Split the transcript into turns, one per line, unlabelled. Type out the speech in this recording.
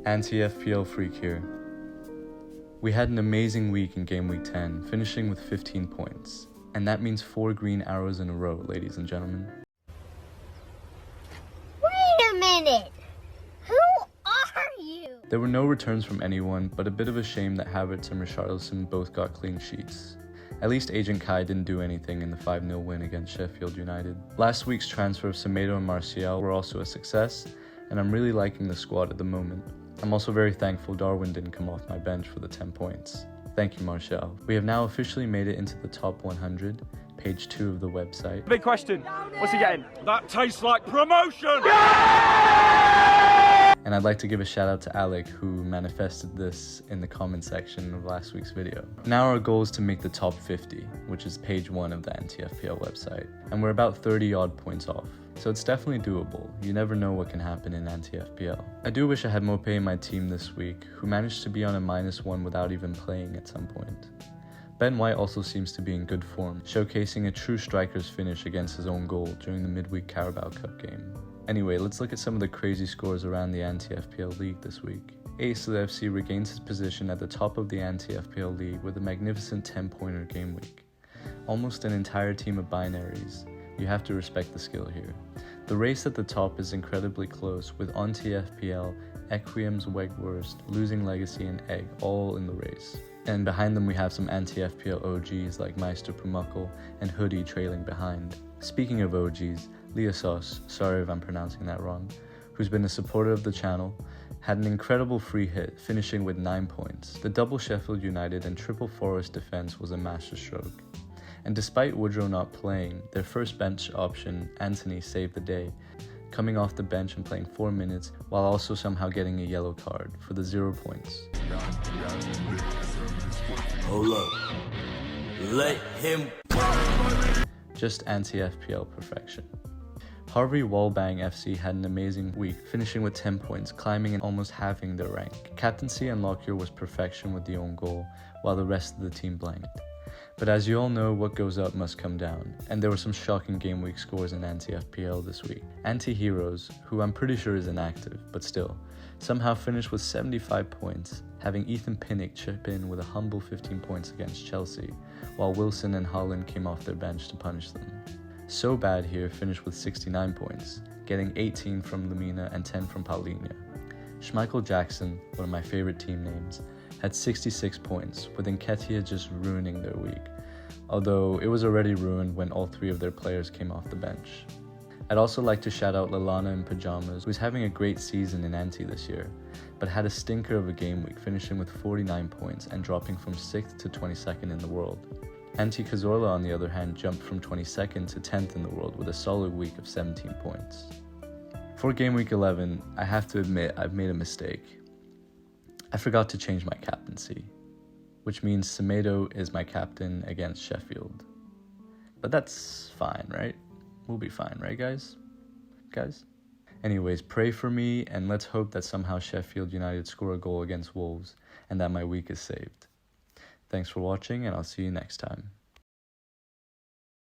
Anti-FPL freak here. We had an amazing week in game week 10, finishing with 15 points. And that means 4 green arrows in a row, ladies and gentlemen.
Wait a minute! Who are you?
There were no returns from anyone, but a bit of a shame that Havertz and Richarlison both got clean sheets. At least Agent Kai didn't do anything in the 5-0 win against Sheffield United. Last week's transfer of Semedo and Martial were also a success, and I'm really liking the squad at the moment. I'm also very thankful Darwin didn't come off my bench for the 10 points. Thank you, Martial. We have now officially made it into the top 100, page 2 of the website.
Big question, what's he getting? That tastes like promotion!
And I'd like to give a shout out to Alec, who manifested this in the comment section of last week's video. Now our goal is to make the top 50, which is page 1 of the anti-FPL website. And we're about 30 odd points off. So it's definitely doable. You never know what can happen in anti-FPL. I do wish I had Mopé in my team this week, who managed to be on a -1 without even playing at some point. Ben White also seems to be in good form, showcasing a true striker's finish against his own goal during the midweek Carabao Cup game. Anyway, let's look at some of the crazy scores around the anti-FPL league this week. Ace of the FC regains his position at the top of the anti-FPL league with a magnificent 10-pointer game week. Almost an entire team of binaries. You have to respect the skill here. The race at the top is incredibly close, with anti-FPL, Equiem's Wegwurst, Losing Legacy, and Egg all in the race. And behind them we have some anti-FPL OGs like Meister Pumuckl and Hoodie trailing behind. Speaking of OGs, Leosos, sorry if I'm pronouncing that wrong, who's been a supporter of the channel, had an incredible free hit, finishing with 9 points. The double Sheffield United and triple Forest defense was a masterstroke. And despite Woodrow not playing, their first bench option, Anthony, saved the day, coming off the bench and playing 4 minutes while also somehow getting a yellow card for the 0 points.
Hold up. Let him.
Just anti-FPL perfection. Harvey Wallbang FC had an amazing week, finishing with 10 points, climbing and almost halving their rank. Captaincy and Lockyer was perfection with the own goal, while the rest of the team blanked. But as you all know, what goes up must come down, and there were some shocking game week scores in anti-FPL this week. Anti-Heroes, who I'm pretty sure is inactive, but still, somehow finished with 75 points, having Ethan Pinnock chip in with a humble 15 points against Chelsea, while Wilson and Holland came off their bench to punish them. So Bad here finished with 69 points, getting 18 from Lamina and 10 from Paulinho. Schmeichel Jackson, one of my favorite team names, had 66 points, with Nketiah just ruining their week, although it was already ruined when all 3 of their players came off the bench. I'd also like to shout out Lallana in Pajamas, who's having a great season in Anti this year, but had a stinker of a game week, finishing with 49 points and dropping from 6th to 22nd in the world. Anti Cazorla, on the other hand, jumped from 22nd to 10th in the world with a solid week of 17 points. For game week 11, I have to admit I've made a mistake. I forgot to change my captaincy, which means Semedo is my captain against Sheffield. But that's fine, right? We'll be fine, right, guys? Anyways, pray for me, and let's hope that somehow Sheffield United score a goal against Wolves, and that my week is saved. Thanks for watching, and I'll see you next time.